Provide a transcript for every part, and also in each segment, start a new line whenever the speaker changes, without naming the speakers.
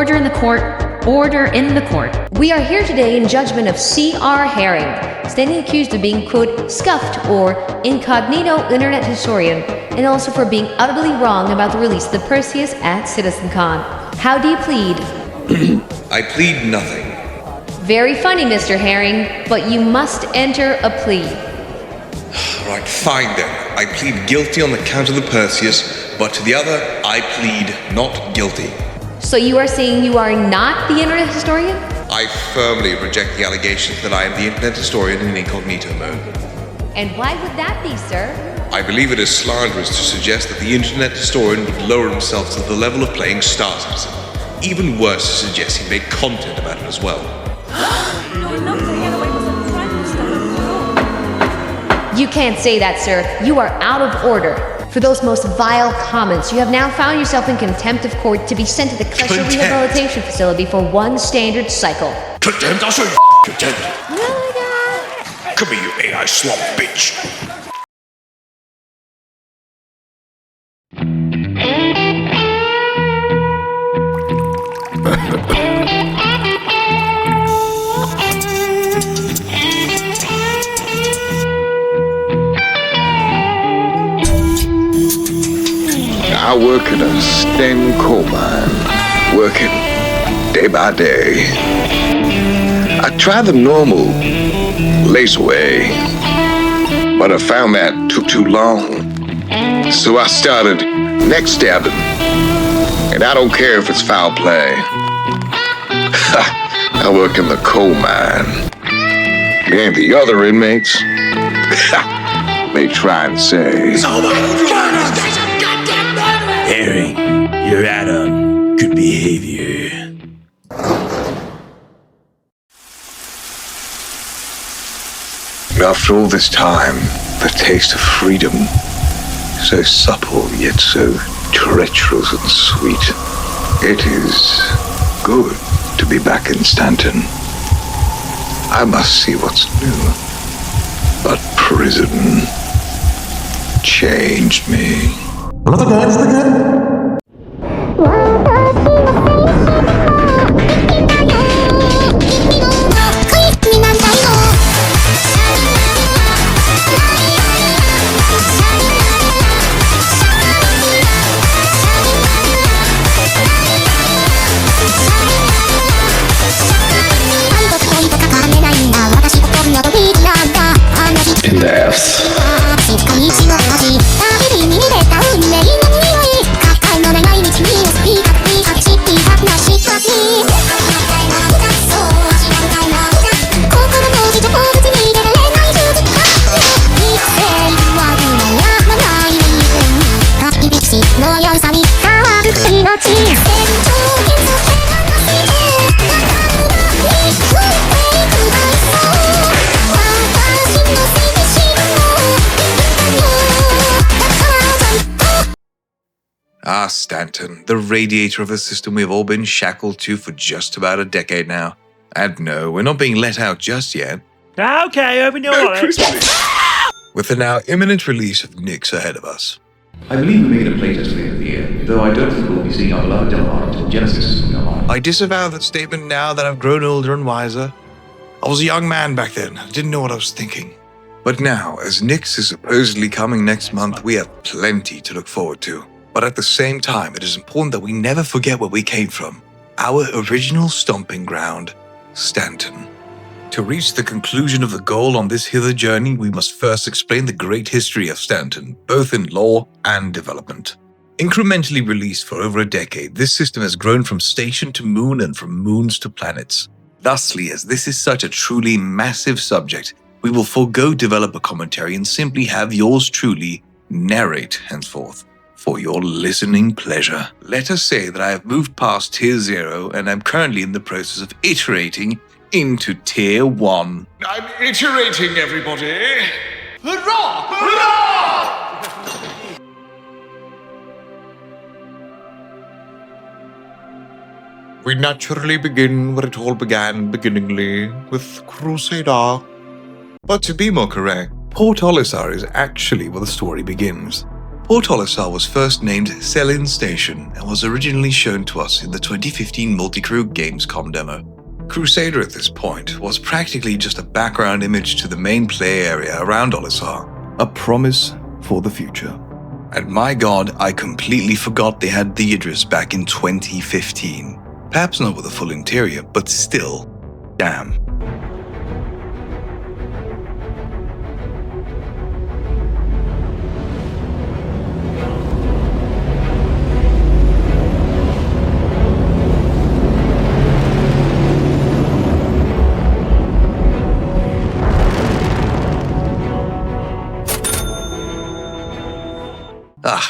Order in the court. Order in the court. We are here today in judgment of C.R. Herring, standing accused of being, quote, scuffed or incognito internet historian, and also for being utterly wrong about the release of the Perseus at CitizenCon. How do you plead?
I plead nothing.
Very funny, Mr. Herring, but you must enter a plea.
Right, fine then. I plead guilty on the count of the Perseus, but to the other, I plead not guilty.
So you are saying you are not the internet historian?
I firmly reject the allegations that I am the internet historian in incognito mode.
And why would that be, sir?
I believe it is slanderous to suggest that the internet historian would lower himself to the level of playing Star Citizen. Even worse to suggest he made content about it as well.
You can't say that, sir. You are out of order. For those most vile comments, you have now found yourself in contempt of court to be sent to the Clio rehabilitation facility for one standard cycle.
Contempt? I'll show you contempt. Come here, you AI slop bitch.
I work in a Stanton coal mine, working day by day. I tried the normal lace away, but I found that took too long. So I started neck stabbing, and I don't care if it's foul play. I work in the coal mine. And the other inmates, they try and say,
Herring, you're out on good behavior.
After all this time, the taste of freedom, so supple yet so treacherous and sweet. It is good to be back in Stanton. I must see what's new. But prison changed me.
Look again.
In the F's.
Ah, Stanton, the radiator of a system we've all been shackled to for just about a decade now. And no, we're not being let out just yet.
Okay, open your wallet.
With the now imminent release of Nyx ahead of us.
I believe we made a playtest later in the year, though I don't think we'll be seeing our beloved Daymar until Genesis is coming online.
I disavow that statement now that I've grown older and wiser. I was a young man back then, I didn't know what I was thinking. But now, as Nyx is supposedly coming next month, we have plenty to look forward to. But at the same time, it is important that we never forget where we came from. Our original stomping ground, Stanton. To reach the conclusion of the goal on this hither journey, we must first explain the great history of Stanton, both in lore and development. Incrementally released for over a decade, this system has grown from station to moon and from moons to planets. Thusly, as this is such a truly massive subject, we will forego developer commentary and simply have yours truly narrate henceforth. For your listening pleasure. Let us say that I have moved past Tier 0 and I'm currently in the process of iterating into Tier 1.
I'm iterating, everybody.
Hurrah! Hurrah!
We naturally begin where it all began beginningly, with Crusader. But to be more correct, Port Olisar is actually where the story begins. Port Olisar was first named Cellin Station and was originally shown to us in the 2015 Multicrew Gamescom demo. Crusader at this point was practically just a background image to the main play area around Olisar, a promise for the future. And my god, I completely forgot they had theaters back in 2015. Perhaps not with a full interior, but still, damn.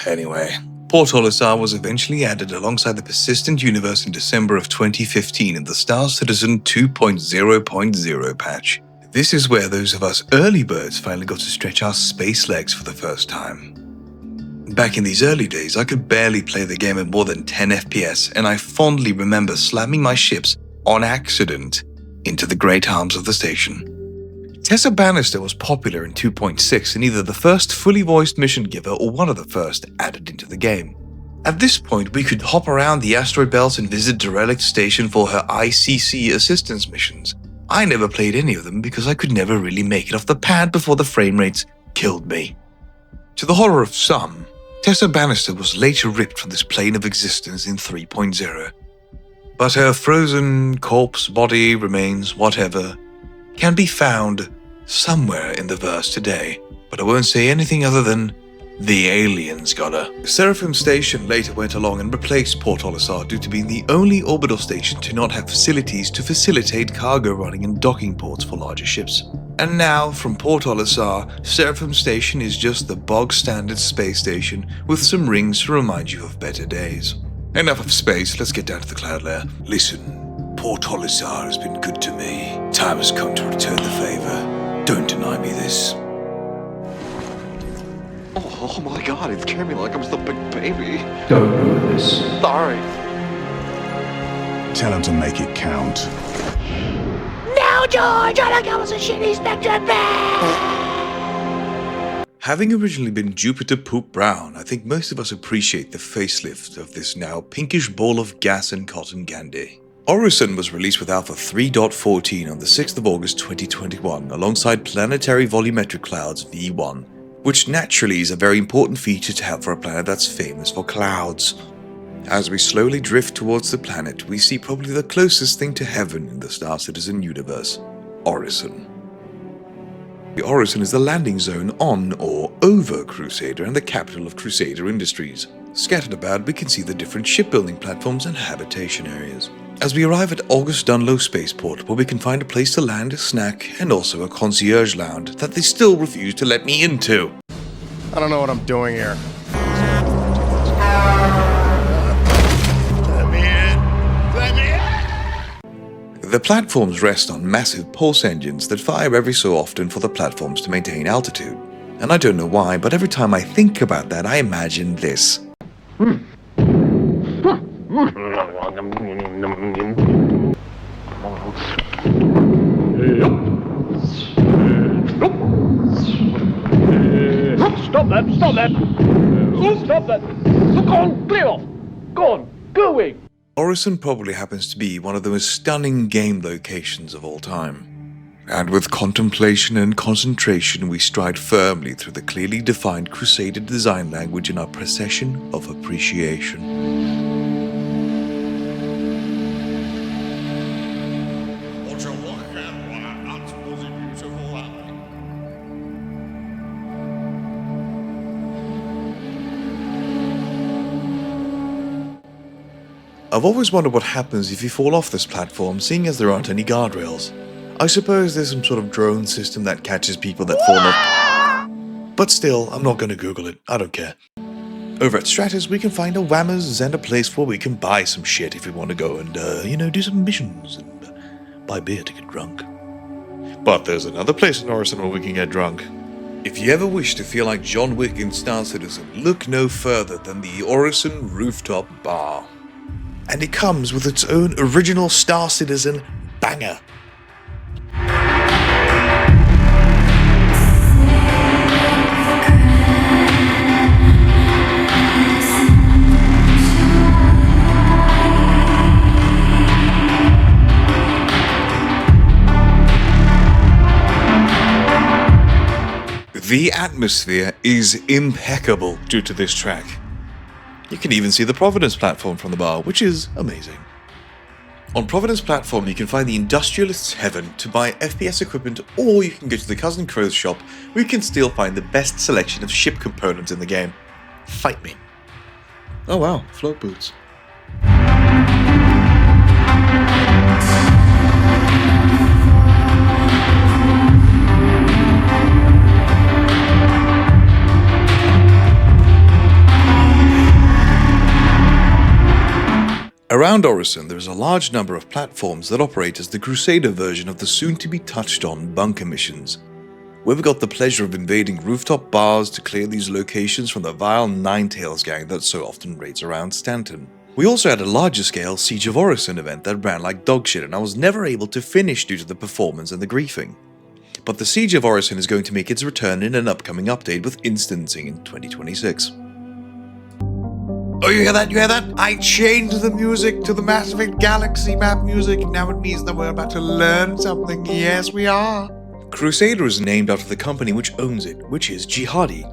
Anyway, Port Olisar was eventually added alongside the Persistent Universe in December of 2015 in the Star Citizen 2.0.0 patch. This is where those of us early birds finally got to stretch our space legs for the first time. Back in these early days, I could barely play the game at more than 10 FPS, and I fondly remember slamming my ships, on accident, into the great arms of the station. Tessa Bannister was popular in 2.6 and either the first fully voiced mission giver or one of the first added into the game. At this point, we could hop around the asteroid belt and visit Derelict Station for her ICC assistance missions. I never played any of them because I could never really make it off the pad before the frame rates killed me. To the horror of some, Tessa Bannister was later ripped from this plane of existence in 3.0. But her frozen corpse body remains whatever can be found somewhere in the verse today, but I won't say anything other than the aliens got her. Seraphim Station later went along and replaced Port Olisar due to being the only orbital station to not have facilities to facilitate cargo running and docking ports for larger ships. And now, from Port Olisar, Seraphim Station is just the bog-standard space station with some rings to remind you of better days. Enough of space, let's get down to the cloud layer. Listen. Port Olisar has been good to me. Time has come to return the favor. Don't deny me this.
Oh my god, it scared me like I was the big baby.
Don't ruin this.
Sorry.
Tell him to make it count.
No, George! All I got was a shitty Spectrum bag!
Having originally been Jupiter Poop Brown, I think most of us appreciate the facelift of this now pinkish ball of gas and cotton candy. Orison was released with Alpha 3.14 on the 6th of August 2021 alongside Planetary Volumetric Clouds V1, which naturally is a very important feature to have for a planet that's famous for clouds. As we slowly drift towards the planet, we see probably the closest thing to heaven in the Star Citizen universe, Orison. The Orison is the landing zone on or over Crusader and the capital of Crusader Industries. Scattered about, we can see the different shipbuilding platforms and habitation areas. As we arrive at August Dunlow Spaceport, where we can find a place to land, snack, and also a concierge lounge that they still refuse to let me into.
I don't know what I'm doing here. Let me in!
The platforms rest on massive pulse engines that fire every so often for the platforms to maintain altitude. And I don't know why, but every time I think about that, I imagine this.
Stop that! Stop that! Stop that! Go on! Clear off! Go on! Go away!
Orison probably happens to be one of the most stunning game locations of all time. And with contemplation and concentration, we stride firmly through the clearly defined Crusader design language in our procession of appreciation. I've always wondered what happens if you fall off this platform, seeing as there aren't any guardrails. I suppose there's some sort of drone system that catches people that fall off. But still, I'm not going to Google it. I don't care. Over at Stratus, we can find a Whammers and a place where we can buy some shit if we want to go and, do some missions and buy beer to get drunk. But there's another place in Orison where we can get drunk. If you ever wish to feel like John Wick in Star Citizen, look no further than the Orison Rooftop Bar. And it comes with its own original Star Citizen banger. The atmosphere is impeccable due to this track. You can even see the Providence platform from the bar, which is amazing. On Providence platform, you can find the industrialist's heaven to buy FPS equipment, or you can go to the Cousin Crow's shop, where you can still find the best selection of ship components in the game. Fight me. Oh wow, float boots. Around Orison, there is a large number of platforms that operate as the Crusader version of the soon-to-be-touched-on bunker missions. We've got the pleasure of invading rooftop bars to clear these locations from the vile Ninetails gang that so often raids around Stanton. We also had a larger-scale Siege of Orison event that ran like dogshit, and I was never able to finish due to the performance and the griefing. But the Siege of Orison is going to make its return in an upcoming update with instancing in 2026. Oh, you hear that? You hear that? I changed the music to the Mass Effect Galaxy map music. Now it means that we're about to learn something. Yes, we are. Crusader is named after the company which owns it, which is Jihadi.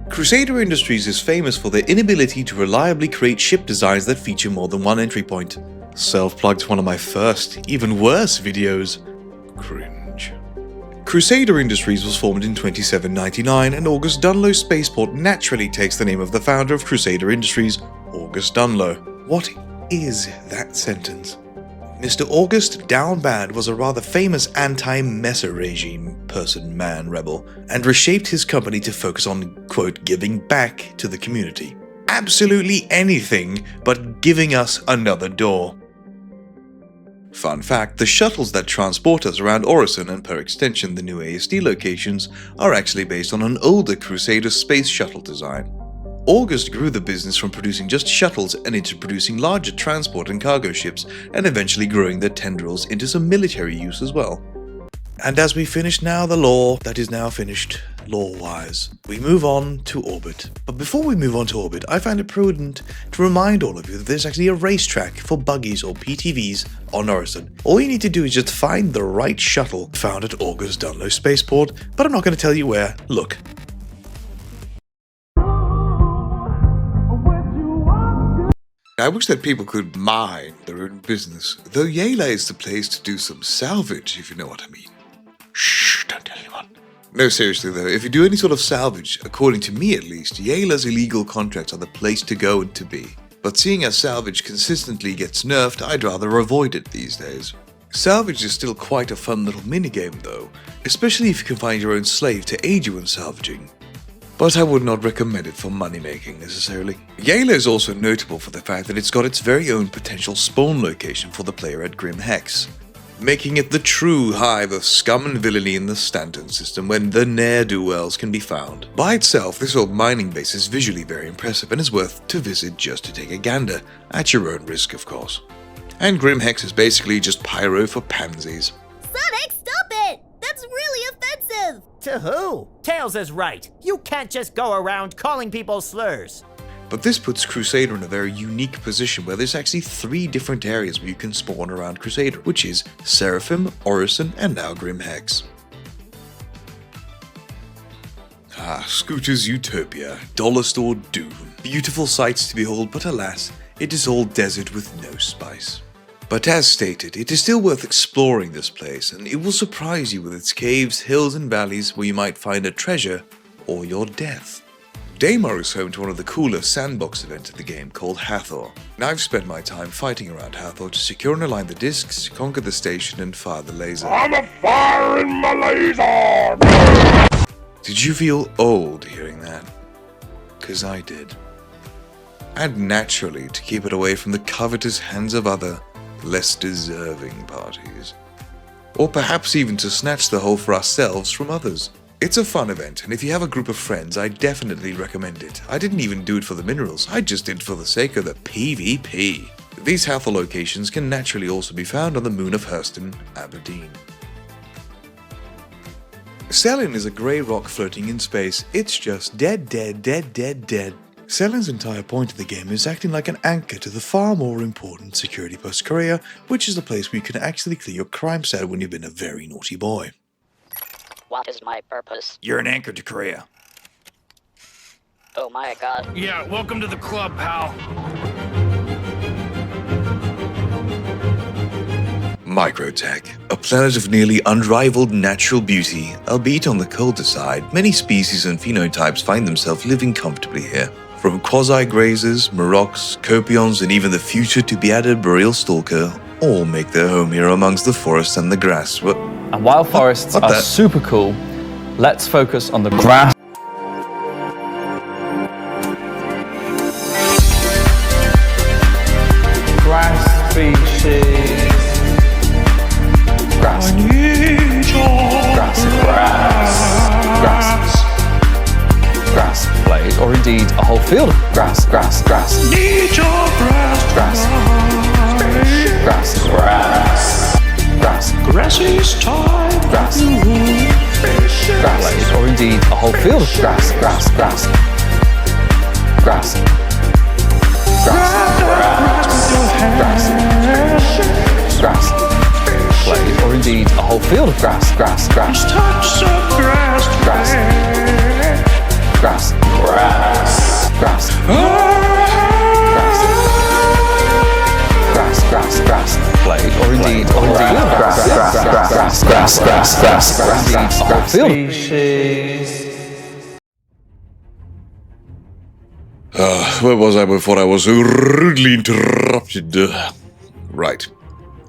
Crusader Industries is famous for their inability to reliably create ship designs that feature more than one entry point. Self-plugged one of my first, even worse videos. Cringe. Crusader Industries was formed in 2799, and August Dunlo Spaceport naturally takes the name of the founder of Crusader Industries, August Dunlo. What is that sentence? Mr. August Down Bad was a rather famous anti-Messer regime man rebel, and reshaped his company to focus on, quote, giving back to the community. Absolutely anything but giving us another door. Fun fact, the shuttles that transport us around Orison and per extension the new ASD locations are actually based on an older Crusader space shuttle design. August grew the business from producing just shuttles and into producing larger transport and cargo ships, and eventually growing their tendrils into some military use as well. And as we finish now the lore that is now finished, lore-wise, we move on to orbit. But before we move on to orbit, I find it prudent to remind all of you that there's actually a racetrack for buggies or PTVs on Orison. All you need to do is just find the right shuttle found at August Dunlo Spaceport, but I'm not going to tell you where. Look. I wish that people could mind their own business, though Yela is the place to do some salvage, if you know what I mean. Shh, don't tell anyone. No, seriously though, if you do any sort of salvage, according to me at least, Yela's illegal contracts are the place to go and to be. But seeing as salvage consistently gets nerfed, I'd rather avoid it these days. Salvage is still quite a fun little minigame though, especially if you can find your own slave to aid you in salvaging. But I would not recommend it for money making necessarily. Yela is also notable for the fact that it's got its very own potential spawn location for the player at Grim Hex, making it the true hive of scum and villainy in the Stanton system when the ne'er-do-wells can be found. By itself, this old mining base is visually very impressive and is worth to visit just to take a gander, at your own risk of course. And Grim Hex is basically just pyro for pansies.
Sonic, stop it! That's really offensive!
To who? Tails is right. You can't just go around calling people slurs.
But this puts Crusader in a very unique position where there's actually 3 different areas where you can spawn around Crusader, which is Seraphim, Orison, and now Grim Hex. Scooter's Utopia, Dollar Store Doom. Beautiful sights to behold, but alas, it is all desert with no spice. But as stated, it is still worth exploring this place, and it will surprise you with its caves, hills, and valleys where you might find a treasure or your death. Daymar is home to one of the coolest sandbox events in the game called Hathor. Now I've spent my time fighting around Hathor to secure and align the discs, conquer the station, and fire the laser.
I'm a firing my laser!
Did you feel old hearing that? 'Cause I did. And naturally, to keep it away from the covetous hands of other, less deserving parties. Or perhaps even to snatch the whole for ourselves from others. It's a fun event, and if you have a group of friends, I definitely recommend it. I didn't even do it for the minerals, I just did it for the sake of the PvP. These Hathor locations can naturally also be found on the moon of Hurston, Aberdeen. Cellin is a grey rock floating in space. It's just dead. Cellin's entire point of the game is acting like an anchor to the far more important security post Korea, which is the place where you can actually clear your crime stat when you've been a very naughty boy.
What is my purpose?
You're an anchor to Korea.
Oh my god.
Yeah, welcome to the club, pal.
Microtech, a planet of nearly unrivaled natural beauty, albeit on the colder side, many species and phenotypes find themselves living comfortably here. From quasi-grazers, Marocs, Copions, and even the future to be added Boreal Stalker, all make their home here amongst the forest and the grass.
And while forests are super cool, let's focus on the grass. Grass species. Grass. Grass blade, or indeed a whole field of grass.
Need your grass. Grass is time.
Grass blade, or indeed a whole field of grass. Blade, or indeed a whole field of grass.
Just touch some grass.
Blade, or indeed a whole field of species.
Where was I before I was so rudely interrupted? Right.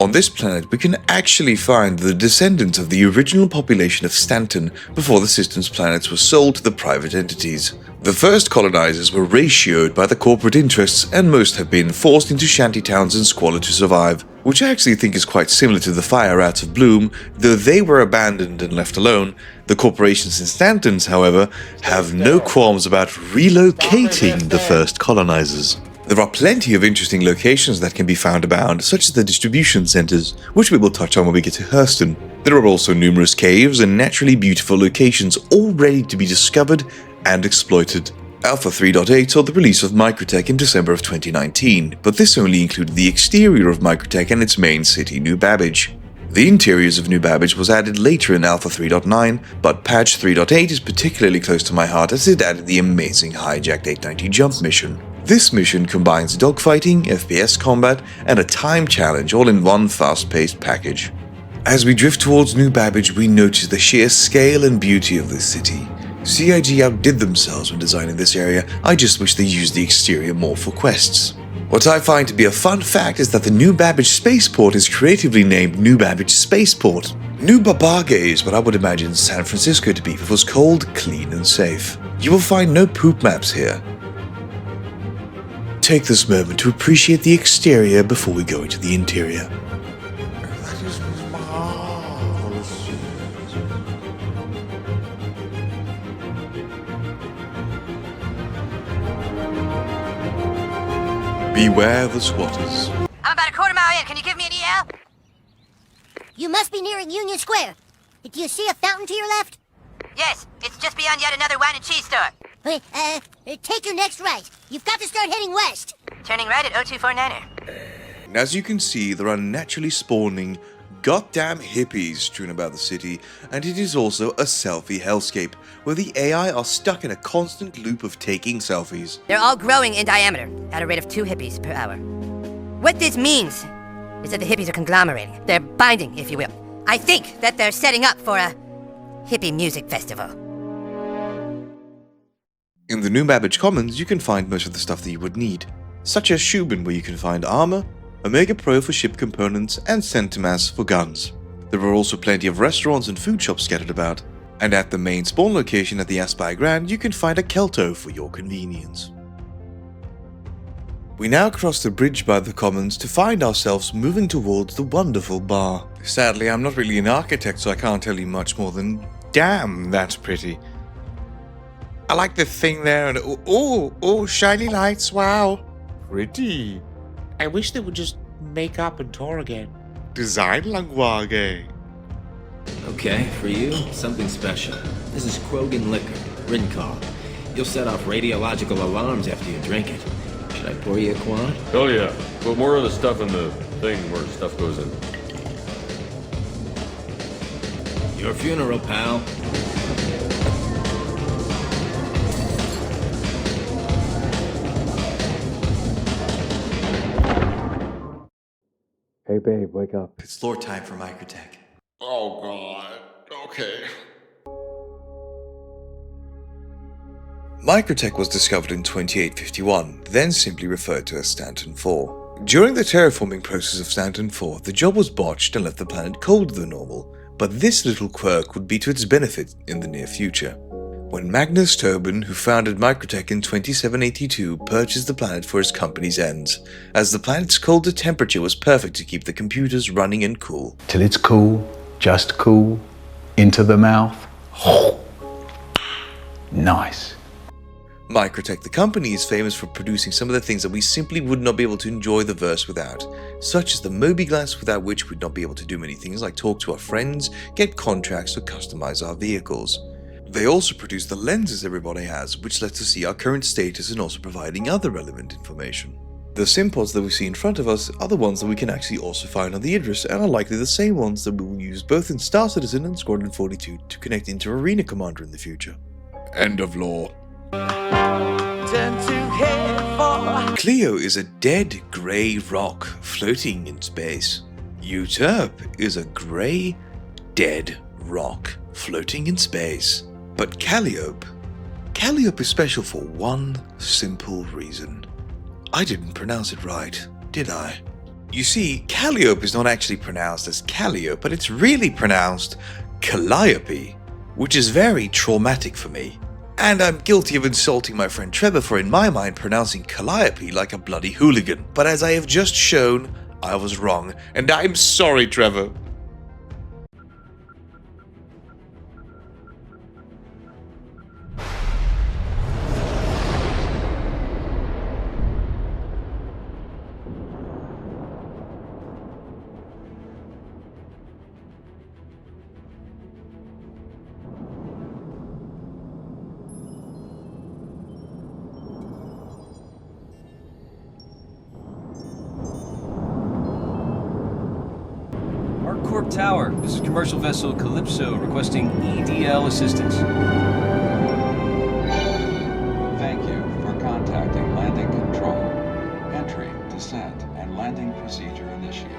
On this planet, we can actually find the descendants of the original population of Stanton before the system's planets were sold to the private entities. The first colonizers were ratioed by the corporate interests, and most have been forced into shanty towns and squalor to survive, which I actually think is quite similar to the fire rats of Bloom. Though they were abandoned and left alone, the corporations in Stanton's, however, have no qualms about relocating the first colonizers. There are plenty of interesting locations that can be found abound, such as the distribution centers, which we will touch on when we get to Hurston. There are also numerous caves and naturally beautiful locations all ready to be discovered and exploited. Alpha 3.8 saw the release of Microtech in December of 2019, but this only included the exterior of Microtech and its main city, New Babbage. The interiors of New Babbage was added later in Alpha 3.9, but patch 3.8 is particularly close to my heart as it added the amazing Hijacked 890 jump mission. This mission combines dogfighting, FPS combat, and a time challenge all in one fast-paced package. As we drift towards New Babbage, we notice the sheer scale and beauty of this city. CIG outdid themselves when designing this area. I just wish they used the exterior more for quests. What I find to be a fun fact is that the New Babbage Spaceport is creatively named New Babbage Spaceport. New Babage is what I would imagine San Francisco to be if it was cold, clean, and safe. You will find no poop maps here. Take this moment to appreciate the exterior before we go into the interior.
That is marvelous.
Beware the squatters.
I'm about a quarter mile in. Can you give me an EL?
You must be nearing Union Square. Do you see a fountain to your left?
Yes, it's just beyond yet another wine and cheese store.
Take your next right. You've got to start heading west.
Turning right at 0249er.
And as you can see, there are naturally spawning goddamn hippies strewn about the city, and it is also a selfie hellscape, where the AI are stuck in a constant loop of taking selfies.
They're all growing in diameter at a rate of 2 hippies per hour. What this means is that the hippies are conglomerating. They're binding, if you will. I think that they're setting up for a hippie music festival.
In the New Babbage Commons, you can find most of the stuff that you would need, such as Shubin, where you can find armor, Omega Pro for ship components, and Centimas for guns. There are also plenty of restaurants and food shops scattered about, and at the main spawn location at the Aspire Grand, you can find a Kelto for your convenience. We now cross the bridge by the Commons to find ourselves moving towards the wonderful bar. Sadly, I'm not really an architect, so I can't tell you much more than, damn, that's pretty. I like the thing there, and oh, shiny lights, wow.
Pretty. I wish they would just make up and tour again.
Design language.
Okay, for you, something special. This is Krogan liquor, Rincon. You'll set off radiological alarms after you drink it. Should I pour you a quad?
Oh yeah, put more of the stuff in the thing where stuff goes in.
Your funeral, pal.
Hey babe, wake up.
It's floor time for Microtech.
Oh god. Okay.
Microtech was discovered in 2851, then simply referred to as Stanton 4. During the terraforming process of Stanton 4, the job was botched and left the planet colder than normal, but this little quirk would be to its benefit in the near future. When Magnus Tobin, who founded Microtech in 2782, purchased the planet for his company's ends, as the planet's colder temperature was perfect to keep the computers running and cool.
Till it's cool, just cool, into the mouth. Nice.
Microtech, the company, is famous for producing some of the things that we simply would not be able to enjoy the verse without, such as the Moby Glass, without which we'd not be able to do many things like talk to our friends, get contracts, or customize our vehicles. They also produce the lenses everybody has, which lets us see our current status and also providing other relevant information. The sim pods that we see in front of us are the ones that we can actually also find on the Idris, and are likely the same ones that we will use both in Star Citizen and Squadron 42 to connect into Arena Commander in the future.
End of lore.
Clio is a dead grey rock floating in space. Uterp is a grey, dead rock floating in space. But Calliope is special for one simple reason. I didn't pronounce it right, did I? You see, Calliope is not actually pronounced as Calliope, but it's really pronounced calliope, which is very traumatic for me. And I'm guilty of insulting my friend Trevor for, in my mind, pronouncing calliope like a bloody hooligan. But as I have just shown, I was wrong, and I'm sorry, Trevor.
ArcCorp Tower, this is commercial vessel Calypso requesting EDL assistance.
Thank you for contacting landing control. Entry, descent, and landing procedure initiated.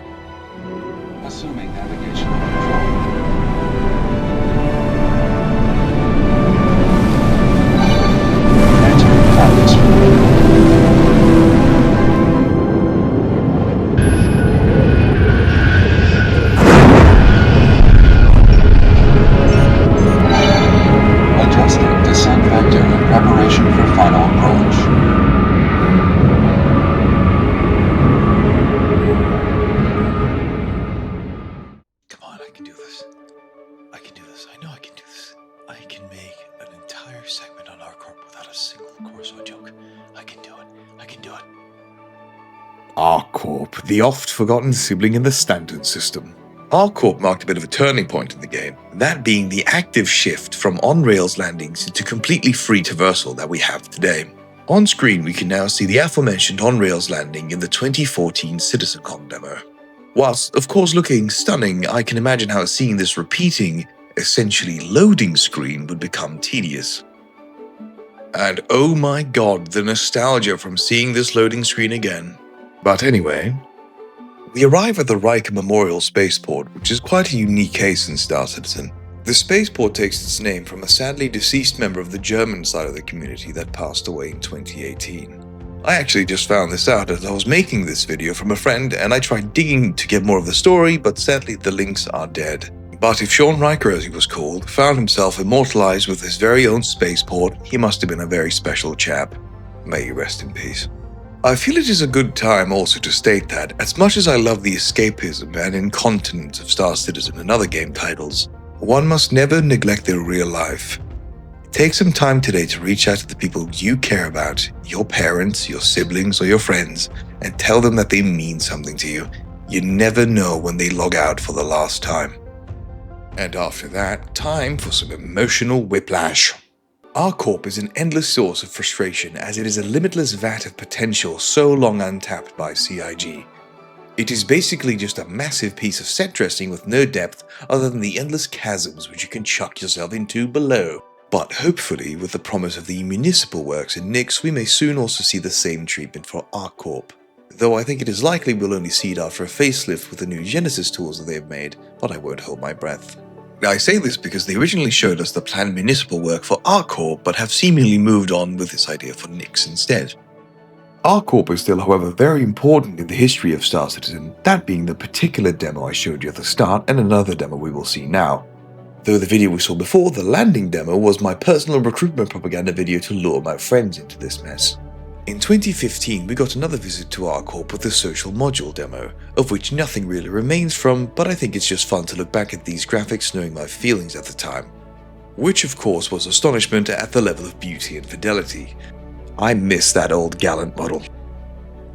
Assuming navigational control.
ArcCorp, the oft-forgotten sibling in the Stanton system. ArcCorp marked a bit of a turning point in the game, that being the active shift from on-rails landings into completely free traversal that we have today. On screen, we can now see the aforementioned on-rails landing in the 2014 CitizenCon demo. Whilst, of course, looking stunning, I can imagine how seeing this repeating, essentially loading screen would become tedious. And oh my god, the nostalgia from seeing this loading screen again. But anyway, we arrive at the Riker Memorial Spaceport, which is quite a unique case in Star Citizen. The spaceport takes its name from a sadly deceased member of the German side of the community that passed away in 2018. I actually just found this out as I was making this video from a friend, and I tried digging to get more of the story, but sadly the links are dead. But if Sean Riker, as he was called, found himself immortalized with his very own spaceport, he must have been a very special chap. May he rest in peace. I feel it is a good time also to state that, as much as I love the escapism and incontinence of Star Citizen and other game titles, one must never neglect their real life. Take some time today to reach out to the people you care about, your parents, your siblings, or your friends, and tell them that they mean something to you. You never know when they log out for the last time. And after that, time for some emotional whiplash. ArcCorp is an endless source of frustration, as it is a limitless vat of potential so long untapped by CIG. It is basically just a massive piece of set dressing with no depth other than the endless chasms which you can chuck yourself into below. But hopefully, with the promise of the municipal works in Nyx, we may soon also see the same treatment for ArcCorp. Though I think it is likely we'll only see it after a facelift with the new Genesis tools that they've made, but I won't hold my breath. I say this because they originally showed us the planned municipal work for ArcCorp, but have seemingly moved on with this idea for Nyx instead. ArcCorp is still, however, very important in the history of Star Citizen, that being the particular demo I showed you at the start and another demo we will see now. Though the video we saw before, the landing demo, was my personal recruitment propaganda video to lure my friends into this mess. In 2015, we got another visit to ArcCorp with the social module demo, of which nothing really remains from, but I think it's just fun to look back at these graphics knowing my feelings at the time. Which of course was astonishment at the level of beauty and fidelity. I miss that old gallant model.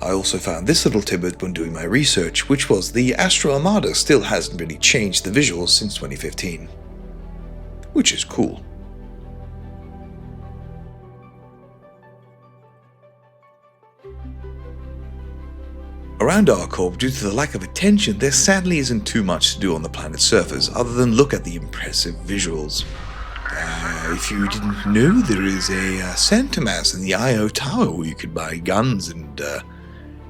I also found this little tidbit when doing my research, which was the Astro Armada still hasn't really changed the visuals since 2015. Which is cool. Around ArcCorp, due to the lack of attention, there sadly isn't too much to do on the planet's surface other than look at the impressive visuals. If you didn't know, there is a center mass in the IO Tower where you could buy guns and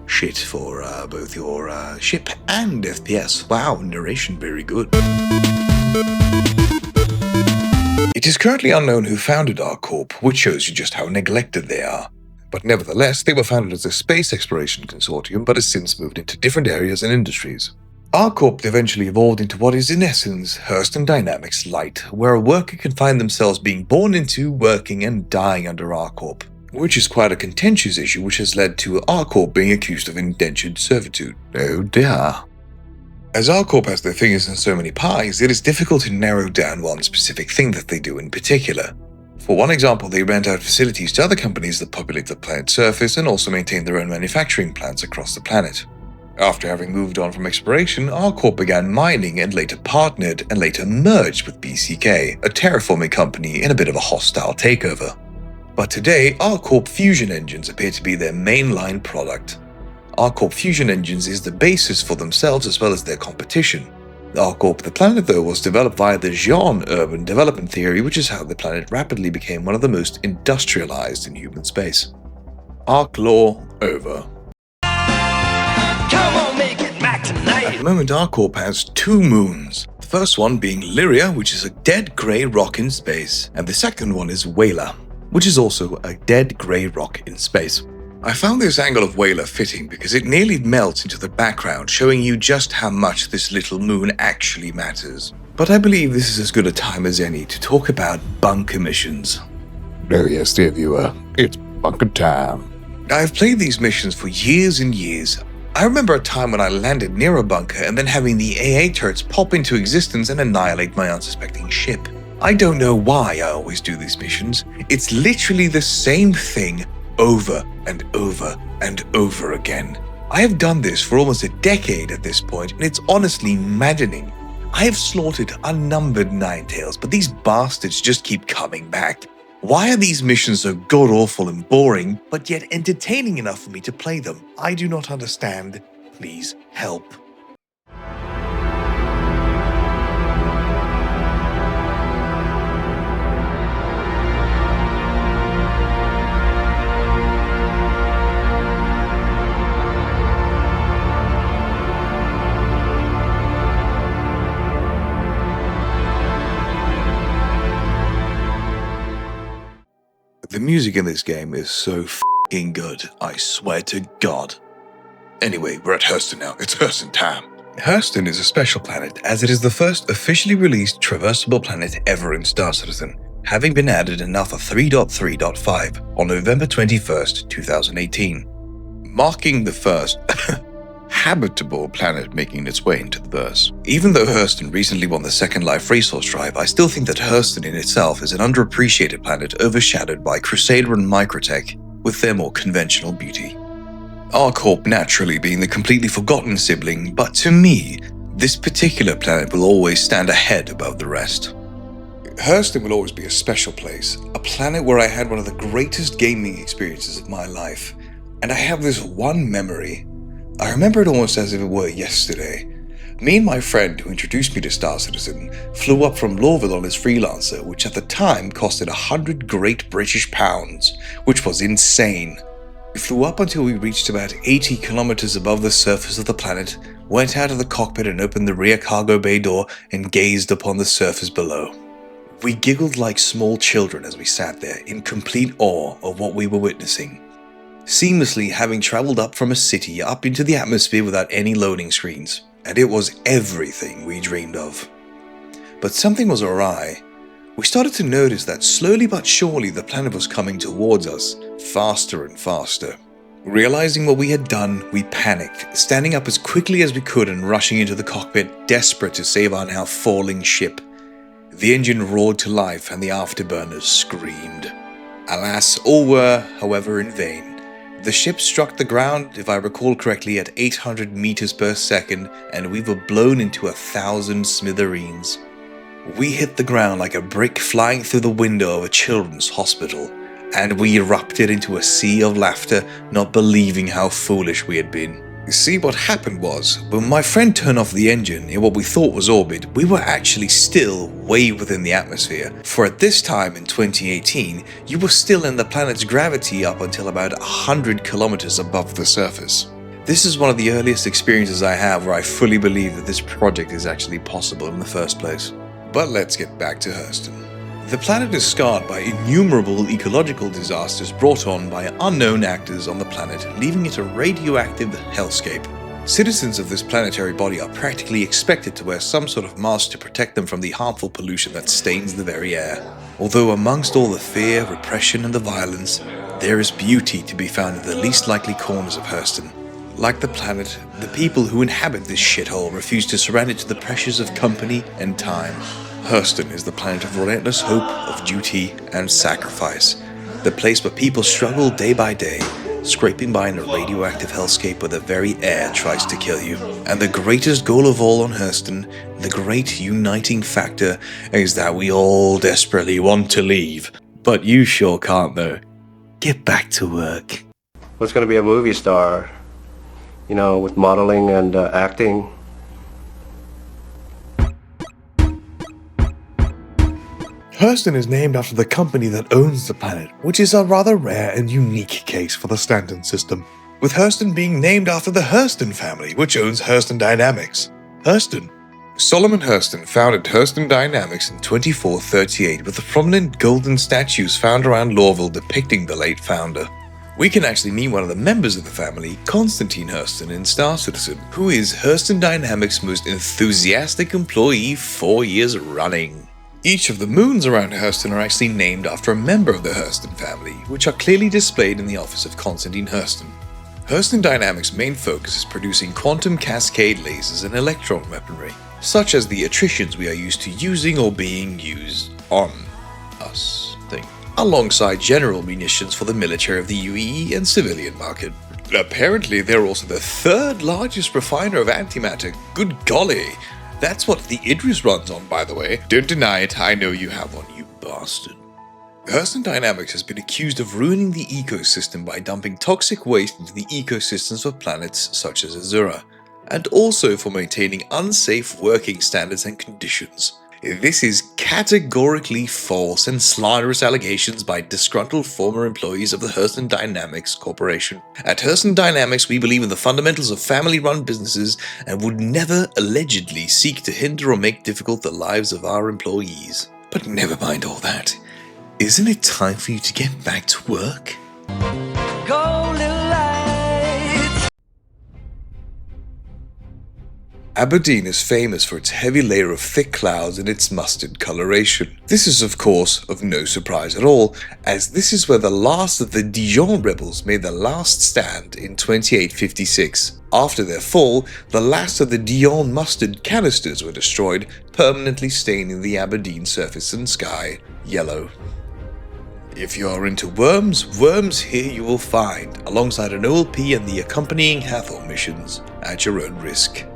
shit for both your ship and FPS. Wow, narration very good. It is currently unknown who founded ArcCorp, which shows you just how neglected they are. But nevertheless, they were founded as a space exploration consortium, but has since moved into different areas and industries. ArcCorp eventually evolved into what is in essence Hurston Dynamics Light, where a worker can find themselves being born into, working and dying under ArcCorp, which is quite a contentious issue which has led to ArcCorp being accused of indentured servitude. Oh dear. As ArcCorp has their fingers in so many pies, it is difficult to narrow down one specific thing that they do in particular. For one example, they rent out facilities to other companies that populate the planet's surface and also maintain their own manufacturing plants across the planet. After having moved on from exploration, ArcCorp began mining and later partnered and later merged with BCK, a terraforming company in a bit of a hostile takeover. But today, ArcCorp Fusion Engines appear to be their mainline product. ArcCorp Fusion Engines is the basis for themselves as well as their competition. ArcCorp the planet, though, was developed via the Jean urban development theory, which is how the planet rapidly became one of the most industrialized in human space. Arc lore over.
Come on, make it Mac tonight.
At the moment, ArcCorp has 2 moons. The first one being Lyria, which is a dead grey rock in space, and the second one is Yela, which is also a dead grey rock in space. I found this angle of Yela fitting because it nearly melts into the background, showing you just how much this little moon actually matters. But I believe this is as good a time as any to talk about bunker missions.
Oh yes, dear viewer, it's bunker time.
I've played these missions for years and years. I remember a time when I landed near a bunker and then having the AA turrets pop into existence and annihilate my unsuspecting ship. I don't know why I always do these missions. It's literally the same thing over and over and over again. I have done this for almost a decade at this point, and it's honestly maddening. I have slaughtered unnumbered Ninetales, but these bastards just keep coming back. Why are these missions so god-awful and boring, but yet entertaining enough for me to play them? I do not understand. Please help. The music in this game is so f***ing good, I swear to God. Anyway, we're at Hurston now. It's Hurston time. Hurston is a special planet, as it is the first officially released traversable planet ever in Star Citizen, having been added in Alpha 3.3.5 on November 21st, 2018, marking the first habitable planet making its way into the verse. Even though Hurston recently won the second life resource drive, I still think that Hurston in itself is an underappreciated planet overshadowed by Crusader and Microtech with their more conventional beauty. ArcCorp naturally being the completely forgotten sibling, but to me, this particular planet will always stand ahead above the rest. Hurston will always be a special place, a planet where I had one of the greatest gaming experiences of my life, and I have this one memory. I remember it almost as if it were yesterday. Me and my friend who introduced me to Star Citizen flew up from Lorville on his freelancer, which at the time costed 100 great British pounds, which was insane. We flew up until we reached about 80 kilometers above the surface of the planet, went out of the cockpit and opened the rear cargo bay door and gazed upon the surface below. We giggled like small children as we sat there, in complete awe of what we were witnessing. Seamlessly having traveled up from a city up into the atmosphere without any loading screens, and it was everything we dreamed of. But something was awry. We started to notice that slowly but surely the planet was coming towards us, faster and faster. Realizing what we had done, we panicked, standing up as quickly as we could and rushing into the cockpit, desperate to save our now falling ship. The engine roared to life and the afterburners screamed. Alas, all were, however, in vain. The ship struck the ground, if I recall correctly, at 800 meters per second, and we were blown into 1,000 smithereens. We hit the ground like a brick flying through the window of a children's hospital, and we erupted into a sea of laughter, not believing how foolish we had been. You see, what happened was, when my friend turned off the engine in what we thought was orbit, we were actually still way within the atmosphere, for at this time in 2018, you were still in the planet's gravity up until about 100 kilometers above the surface. This is one of the earliest experiences I have where I fully believe that this project is actually possible in the first place. But let's get back to Hurston. The planet is scarred by innumerable ecological disasters brought on by unknown actors on the planet, leaving it a radioactive hellscape. Citizens of this planetary body are practically expected to wear some sort of mask to protect them from the harmful pollution that stains the very air. Although amongst all the fear, repression and the violence, there is beauty to be found in the least likely corners of Hurston. Like the planet, the people who inhabit this shithole refuse to surrender to the pressures of company and time. Hurston is the planet of relentless hope, of duty, and sacrifice. The place where people struggle day by day, scraping by in a radioactive hellscape where the very air tries to kill you. And the greatest goal of all on Hurston, the great uniting factor, is that we all desperately want to leave. But you sure can't though. Get back to work.
What's going to be a movie star? You know, with modeling and acting.
Hurston is named after the company that owns the planet, which is a rather rare and unique case for the Stanton system, with Hurston being named after the Hurston family, which owns Hurston Dynamics. Hurston. Solomon Hurston founded Hurston Dynamics in 2438 with the prominent golden statues found around Lorville depicting the late founder. We can actually meet one of the members of the family, Constantine Hurston, in Star Citizen, who is Hurston Dynamics' most enthusiastic employee 4 years running. Each of the moons around Hurston are actually named after a member of the Hurston family, which are clearly displayed in the office of Constantine Hurston. Hurston Dynamics' main focus is producing quantum cascade lasers and electron weaponry, such as the attritions we are used to using or being used on us thing, alongside general munitions for the military of the UEE and civilian market. Apparently, they're also the third largest refiner of antimatter. Good golly! That's what the Idris runs on, by the way. Don't deny it, I know you have one, you bastard. Hurston Dynamics has been accused of ruining the ecosystem by dumping toxic waste into the ecosystems of planets such as Azura, and also for maintaining unsafe working standards and conditions. This is categorically false and slanderous allegations by disgruntled former employees of the Hurston Dynamics Corporation. At Hurston Dynamics, we believe in the fundamentals of family-run businesses and would never allegedly seek to hinder or make difficult the lives of our employees. But never mind all that. Isn't it time for you to get back to work? Aberdeen is famous for its heavy layer of thick clouds and its mustard coloration. This is of course of no surprise at all, as this is where the last of the Dijon rebels made their last stand in 2856. After their fall, the last of the Dijon mustard canisters were destroyed, permanently staining the Aberdeen surface and sky yellow. If you are into worms here you will find, alongside an OLP and the accompanying Hathor missions, at your own risk.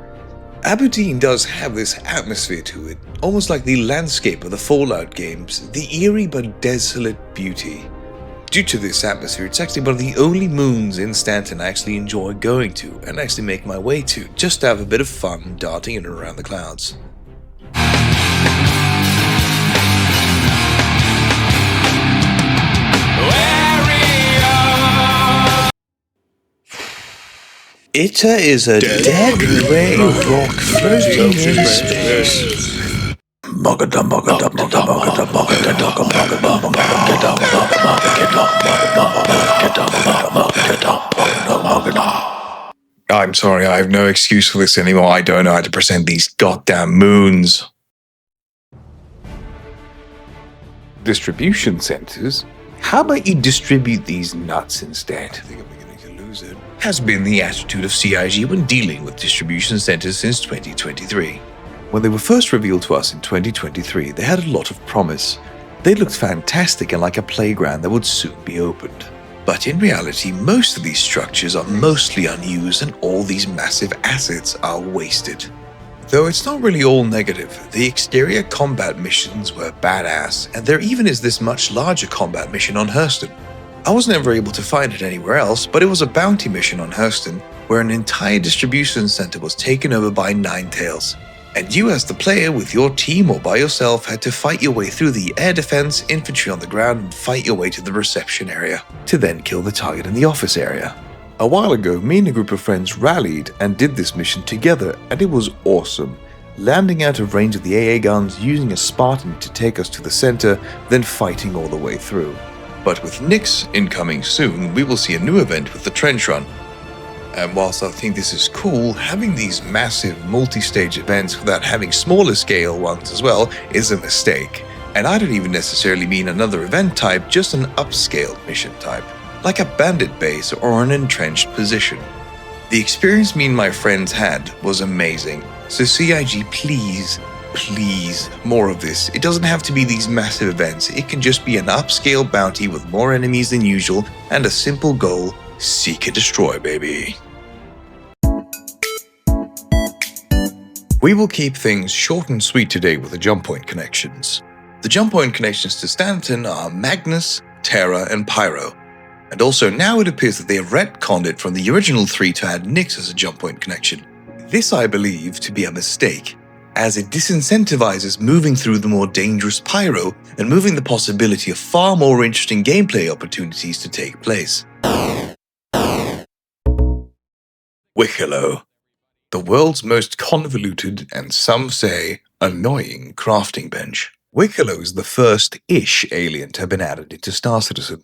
Aberdeen does have this atmosphere to it, almost like the landscape of the Fallout games, the eerie but desolate beauty. Due to this atmosphere, it's actually one of the only moons in Stanton I actually enjoy going to and actually make my way to, just to have a bit of fun darting in and around the clouds. Ita is a dead ray rock floating in space. I'm sorry, I have no excuse for this anymore. I don't know how to present these goddamn moons.
Distribution centers?
How about you distribute these nuts instead? I think I'm beginning to lose it. Has been the attitude of CIG when dealing with distribution centers since 2023. When they were first revealed to us in 2023, they had a lot of promise. They looked fantastic and like a playground that would soon be opened. But in reality, most of these structures are mostly unused and all these massive assets are wasted. Though it's not really all negative, the exterior combat missions were badass, and there even is this much larger combat mission on Hurston. I was never able to find it anywhere else, but it was a bounty mission on Hurston where an entire distribution center was taken over by Ninetails. And you as the player with your team or by yourself had to fight your way through the air defense, infantry on the ground, and fight your way to the reception area, to then kill the target in the office area. A while ago, me and a group of friends rallied and did this mission together, and it was awesome. Landing out of range of the AA guns, using a Spartan to take us to the center, then fighting all the way through. But with Nyx incoming soon, we will see a new event with the trench run. And whilst I think this is cool, having these massive multi-stage events without having smaller scale ones as well is a mistake. And I don't even necessarily mean another event type, just an upscaled mission type, like a bandit base or an entrenched position. The experience me and my friends had was amazing, so CIG please, more of this. It doesn't have to be these massive events, it can just be an upscale bounty with more enemies than usual and a simple goal: seek and destroy, baby. We will keep things short and sweet today with the jump point connections. The jump point connections to Stanton are Magnus, Terra, and Pyro. And also now it appears that they have retconned it from the original 3 to add Nyx as a jump point connection. This I believe to be a mistake, as it disincentivizes moving through the more dangerous Pyro and moving the possibility of far more interesting gameplay opportunities to take place. Wickelo, the world's most convoluted and some say annoying crafting bench. Wickelo is the first-ish alien to have been added into Star Citizen.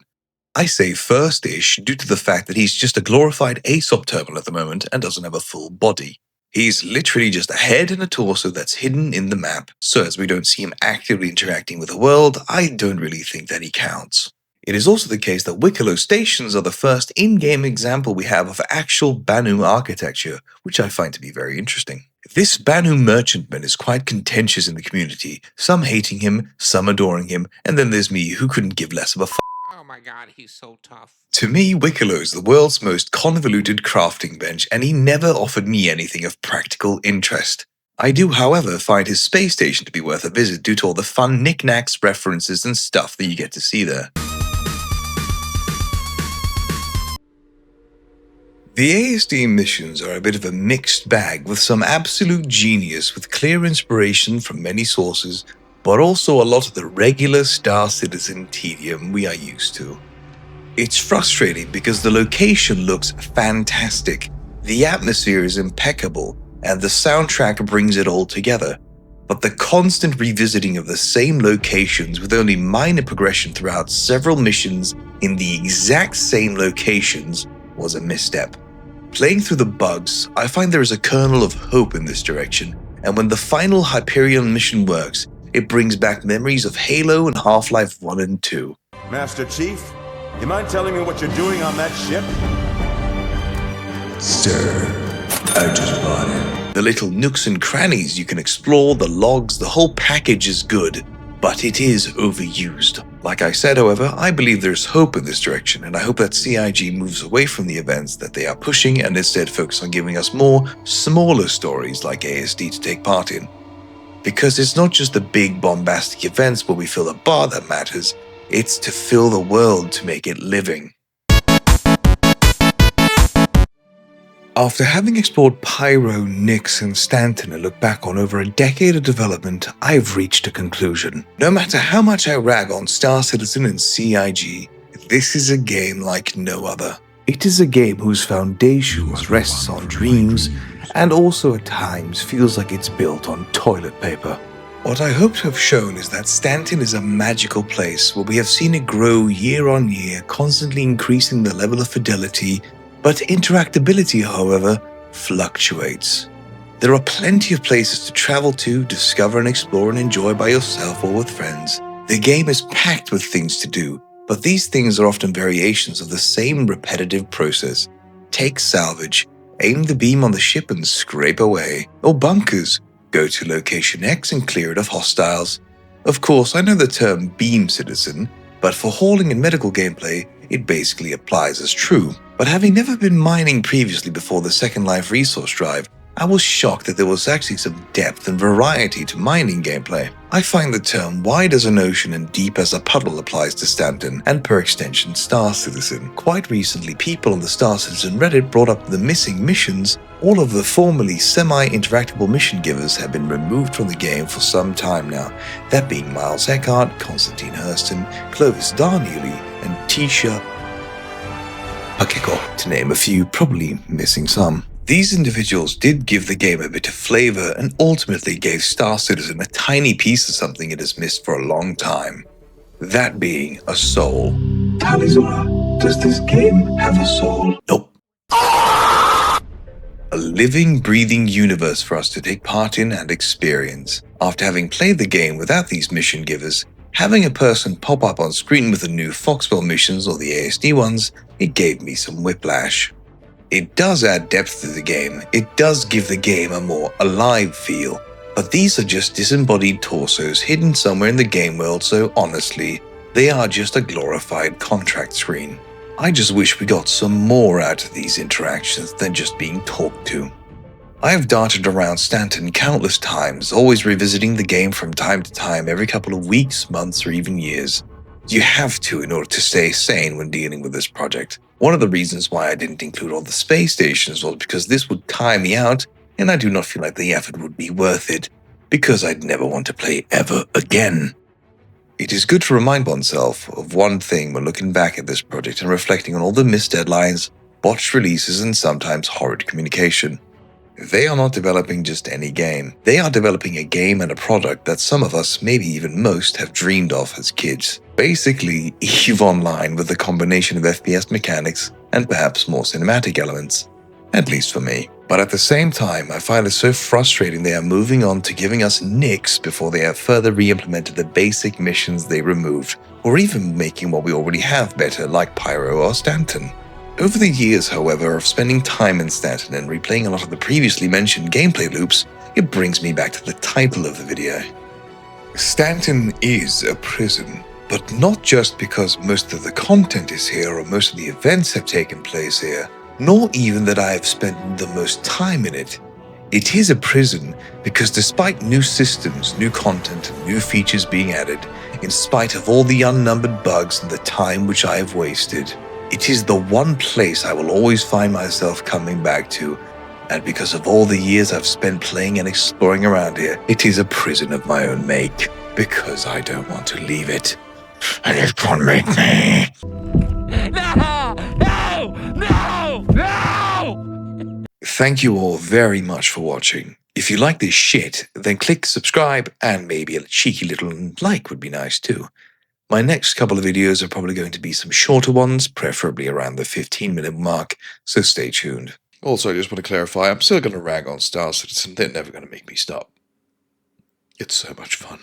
I say first-ish due to the fact that he's just a glorified ASOP terminal at the moment and doesn't have a full body. He's literally just a head and a torso that's hidden in the map, so as we don't see him actively interacting with the world, I don't really think that he counts. It is also the case that Wickelo stations are the first in-game example we have of actual Banu architecture, which I find to be very interesting. This Banu merchantman is quite contentious in the community, some hating him, some adoring him, and then there's me who couldn't give less of a
Oh my god, he's so tough.
To me, Wickelo is the world's most convoluted crafting bench, and he never offered me anything of practical interest. I do, however, find his space station to be worth a visit due to all the fun knickknacks, references, and stuff that you get to see there. The ASD missions are a bit of a mixed bag with some absolute genius with clear inspiration from many sources, but also a lot of the regular Star Citizen tedium we are used to. It's frustrating because the location looks fantastic, the atmosphere is impeccable, and the soundtrack brings it all together. But the constant revisiting of the same locations with only minor progression throughout several missions in the exact same locations was a misstep. Playing through the bugs, I find there is a kernel of hope in this direction, and when the final Hyperion mission works, it brings back memories of Halo and Half-Life 1 and 2.
Master Chief, you mind telling me what you're doing on that ship?
Sir, I just bought it. The little nooks and crannies you can explore, the logs, the whole package is good, but it is overused. Like I said, however, I believe there's hope in this direction, and I hope that CIG moves away from the events that they are pushing and instead focus on giving us more, smaller stories like ASD to take part in. Because it's not just the big bombastic events where we fill a bar that matters, It's to fill the world to make it living. After having explored Pyro, Nyx, and Stanton and looked back on over a decade of development, I've reached a conclusion. No matter how much I rag on Star Citizen and CIG, this is a game like no other. It is a game whose foundations rests on dreams, and also at times feels like it's built on toilet paper. What I hope to have shown is that Stanton is a magical place where we have seen it grow year on year, constantly increasing the level of fidelity, but interactability, however, fluctuates. There are plenty of places to travel to, discover and explore and enjoy by yourself or with friends. The game is packed with things to do, but these things are often variations of the same repetitive process. Take salvage, aim the beam on the ship and scrape away. Or bunkers, go to location X and clear it of hostiles. Of course, I know the term beam citizen, but for hauling and medical gameplay, it basically applies as true. But having never been mining previously before the Second Life resource drive, I was shocked that there was actually some depth and variety to mining gameplay. I find the term wide as an ocean and deep as a puddle applies to Stanton, and per extension Star Citizen. Quite recently, people on the Star Citizen Reddit brought up the missing missions. All of the formerly semi-interactable mission givers have been removed from the game for some time now, that being Miles Eckhart, Constantine Hurston, Clovis Darneely, and Tisha Wickelo, to name a few, probably missing some. These individuals did give the game a bit of flavor and ultimately gave Star Citizen a tiny piece of something it has missed for a long time. That being a soul. Talizora, does this game have a soul? Nope. A living, breathing universe for us to take part in and experience. After having played the game without these mission givers, having a person pop up on screen with the new Foxwell missions or the ASD ones, it gave me some whiplash. It does add depth to the game, it does give the game a more alive feel, but these are just disembodied torsos hidden somewhere in the game world, so honestly, they are just a glorified contract screen. I just wish we got some more out of these interactions than just being talked to. I have darted around Stanton countless times, always revisiting the game from time to time every couple of weeks, months, or even years. You have to in order to stay sane when dealing with this project. One of the reasons why I didn't include all the space stations was because this would tire me out, and I do not feel like the effort would be worth it, because I'd never want to play ever again. It is good to remind oneself of one thing when looking back at this project and reflecting on all the missed deadlines, botched releases, and sometimes horrid communication. They are not developing just any game. They are developing a game and a product that some of us, maybe even most, have dreamed of as kids. Basically, EVE Online with a combination of FPS mechanics and perhaps more cinematic elements. At least for me. But at the same time, I find it so frustrating they are moving on to giving us Nyx before they have further re-implemented the basic missions they removed, or even making what we already have better like Pyro or Stanton. Over the years, however, of spending time in Stanton and replaying a lot of the previously mentioned gameplay loops, it brings me back to the title of the video. Stanton is a prison, but not just because most of the content is here or most of the events have taken place here, nor even that I have spent the most time in it. It is a prison because despite new systems, new content, and new features being added, in spite of all the unnumbered bugs and the time which I have wasted, it is the one place I will always find myself coming back to, and because of all the years I've spent playing and exploring around here, it is a prison of my own make, because I don't want to leave it. And it can't make me.
No! No! No! No!
Thank you all very much for watching. If you like this shit, then click subscribe, and maybe a cheeky little like would be nice too. My next couple of videos are probably going to be some shorter ones, preferably around the 15-minute mark, so stay tuned. Also, I just want to clarify, I'm still going to rag on Star Citizen. They're never going to make me stop. It's so much fun.